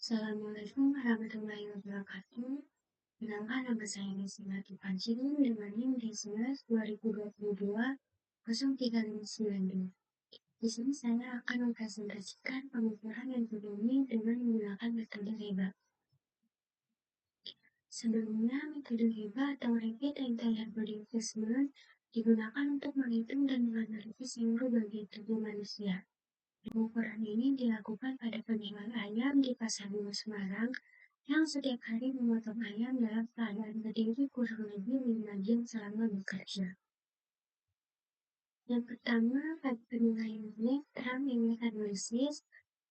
Assalamualaikum warahmatullahi wabarakatuh. Kenalkan nama saya Nisila Kipanjini dengan NIM D11 2022 0359. Di sini saya akan mempresentasikan pemikiran yang ini dengan menggunakan metode Reba. Sebelumnya, metode Reba atau Rapid Entire Body Assessment digunakan untuk menghitung dan menganalisis seluruh bagian tubuh manusia. Pengukuran ini dilakukan pada penjual ayam di Pasar Bunga Semarang yang setiap hari memotong ayam dalam keadaan berdiri kurang lebih 5 jam selama bekerja. Yang pertama, pada penilaian terang image analisis,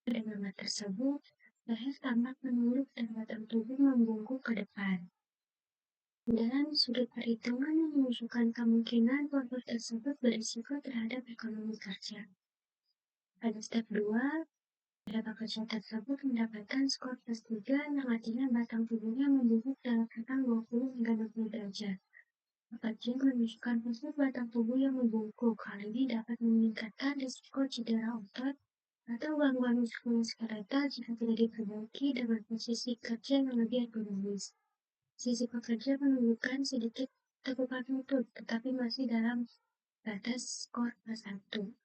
pada gambar tersebut, leher tampak menunduk dan batang tubuh membungkuk ke depan. Dan sudut perhitungan menunjukkan kemungkinan korban tersebut berisiko terhadap ekonomi kerja. Pada step 2, pada pekerja tersebut mendapatkan skor +3 yang artinya batang tubuhnya membungkuk dalam rentang 20 hingga 60 derajat. Pekerja menunjukkan postur batang tubuh yang membungkuk. Hal ini dapat meningkatkan risiko cedera otot atau gangguan muskuloskeletal jika tidak diperbaiki dengan posisi kerja yang lebih ergonomis. Sisi pekerja menunjukkan sedikit tekukan lutut, tetapi masih dalam batas skor +1.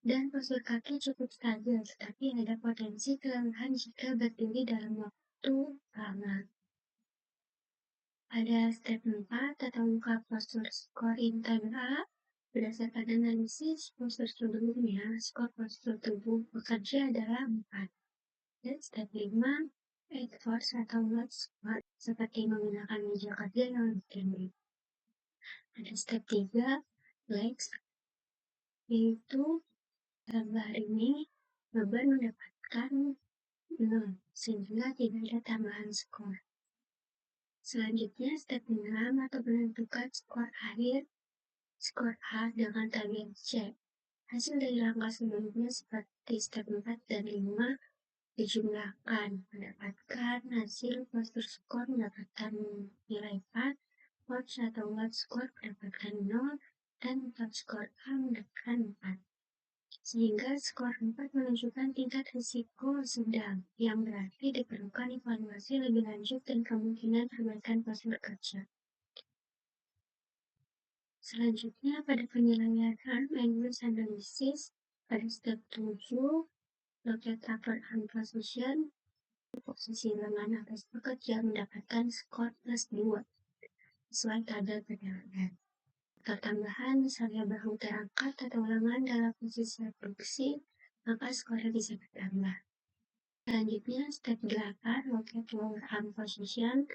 Dan postur kaki cukup stabil, tetapi ada potensi kelelahan jika berdiri dalam waktu lama. Pada step 4 atau buka postur skor intern A, berdasarkan analisis postur sebelumnya, skor postur tubuh pekerja adalah 4. Dan step 5, head force atau lat squat, seperti menggunakan meja kerja yang lebih tinggi. Pada step 3, legs, yaitu gambar ini beban mendapatkan 0, sehingga tidak ada tambahan skor. Selanjutnya, step 6 atau menentukan skor akhir, skor A dengan tabiat C. Hasil dari langkah sebelumnya seperti step 4 dan 5 dijumlahkan, mendapatkan hasil postur skor mendapatkan nilai 4, watch atau watt skor mendapatkan 0, dan watt skor A mendapatkan 4. Sehingga skor 4 menunjukkan tingkat risiko sedang, yang berarti diperlukan evaluasi lebih lanjut dan kemungkinan perbaikan postur kerja. Selanjutnya, pada penilaian arm angle analysis, pada step 7, locate upper arm position, posisi lengan atas pekerja mendapatkan skor +2, sesuai tabel penilaian. Tambahan, misalnya bahu terangkat atau lengan dalam posisi abduksi, maka skornya bisa bertambah. Selanjutnya, step 8, locate lower arm position.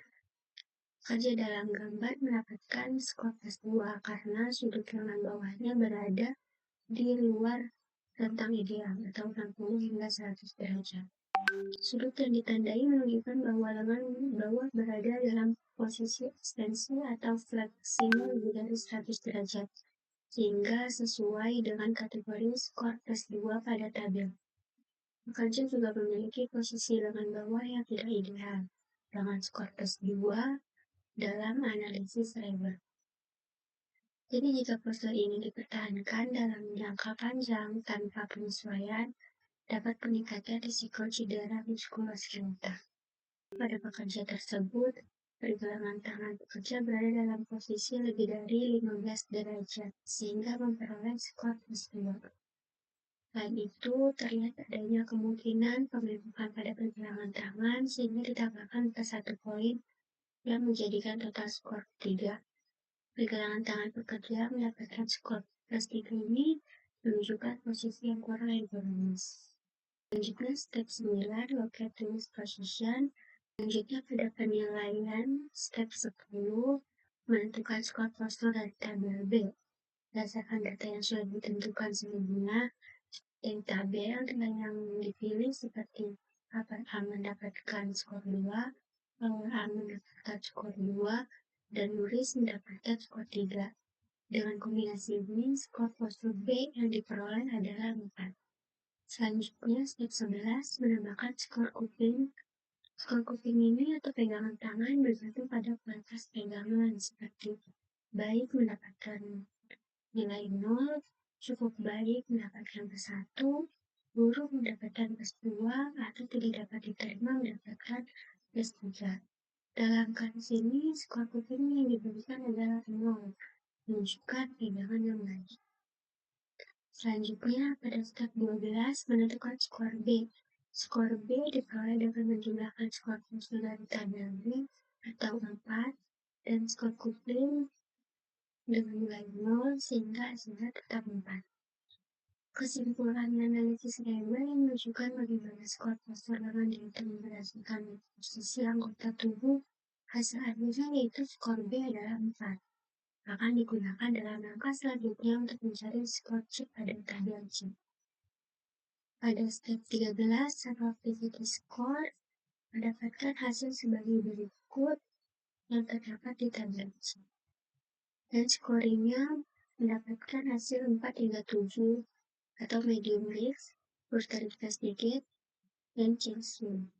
Kerja dalam gambar mendapatkan skor +2 karena sudut lengan bawahnya berada di luar rentang ideal atau 60 hingga 100 derajat. Sudut yang ditandai menunjukkan bahwa lengan bawah berada dalam posisi ekstensi atau fleksibel lebih dari 100 derajat, sehingga sesuai dengan kategori skor +2 pada tabel. Pekerja juga memiliki posisi lengan bawah yang tidak ideal, dengan skor +2 dalam analisis Reber. Jadi jika postur ini dipertahankan dalam jangka panjang tanpa penyesuaian, dapat meningkatkan risiko cedera muskuloskeletal. Pada pekerja tersebut, pergelangan tangan pekerja berada dalam posisi lebih dari 15 derajat, sehingga memperoleh skor +2. Selain itu, terlihat adanya kemungkinan pembentukan pada pergelangan tangan sehingga ditambahkan +1 poin yang menjadikan total skor 3. Pergelangan tangan pekerja mendapatkan skor +3 ini menunjukkan posisi yang kurang ergonomis. Selanjutnya, step 9, locate tools position. Selanjutnya pada penilaian, step 10, menentukan skor postur dari tabel B. Berdasarkan data yang sudah ditentukan sebelumnya, dari tabel dengan yang dipilih seperti upper arm mendapatkan skor 2, lower arm mendapatkan skor 2, dan luris mendapatkan skor 3. Dengan kombinasi ini, skor postur B yang diperoleh adalah 4. Selanjutnya, step 11, menambahkan skor kuping. Skor kuping ini atau pegangan tangan bergantung pada kualitas pegangan, seperti baik mendapatkan nilai 0, cukup baik mendapatkan +1, Guru mendapatkan plus 2 atau tidak dapat diterima mendapatkan plus 3. Dalam kasus ini, skor kuping yang diberikan adalah 0, menunjukkan pegangan yang baik. Selanjutnya, pada step 12, menentukan skor B. Skor B diperoleh dengan menjumlahkan skor musuh dari tabel B atau 4 dan skor kuping dengan nilai 0 sehingga hasilnya tetap 4. Kesimpulan analisis Geiger yang menunjukkan bagaimana skor poster dengan dihitung berdasarkan posisi anggota tubuh, hasil akhirnya yaitu skor B adalah 4. Akan digunakan dalam langkah selanjutnya untuk mencari skor C pada tabel C. Pada step 13, activity score mendapatkan hasil sebagai berikut yang terdapat di tabel C. Dan scoringnya mendapatkan hasil 4 hingga 7 atau medium risk, booster investigate, dan change room.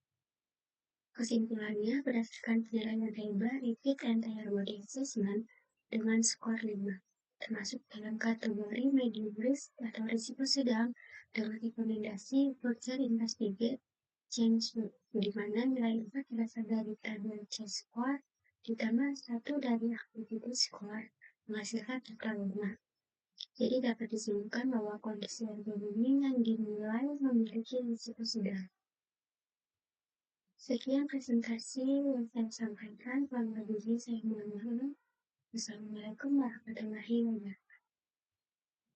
Kesimpulannya, berdasarkan penilaian REBA, repeat entire body assessment dengan skor 5, termasuk dalam kategori medium risk atau risiko sedang dengan rekomendasi booster investigate, change room, di mana nilai 4 berasal dari tabel C-score ditambah 1 dari activity score menghasilkan total 5. Jadi dapat disimpulkan bahwa kondisi ergonomi yang dinilai memiliki risiko sedang. Sekian presentasi yang saya sampaikan. Kurang lebihnya saya mohon maaf. Wassalamualaikum warahmatullahi wabarakatuh.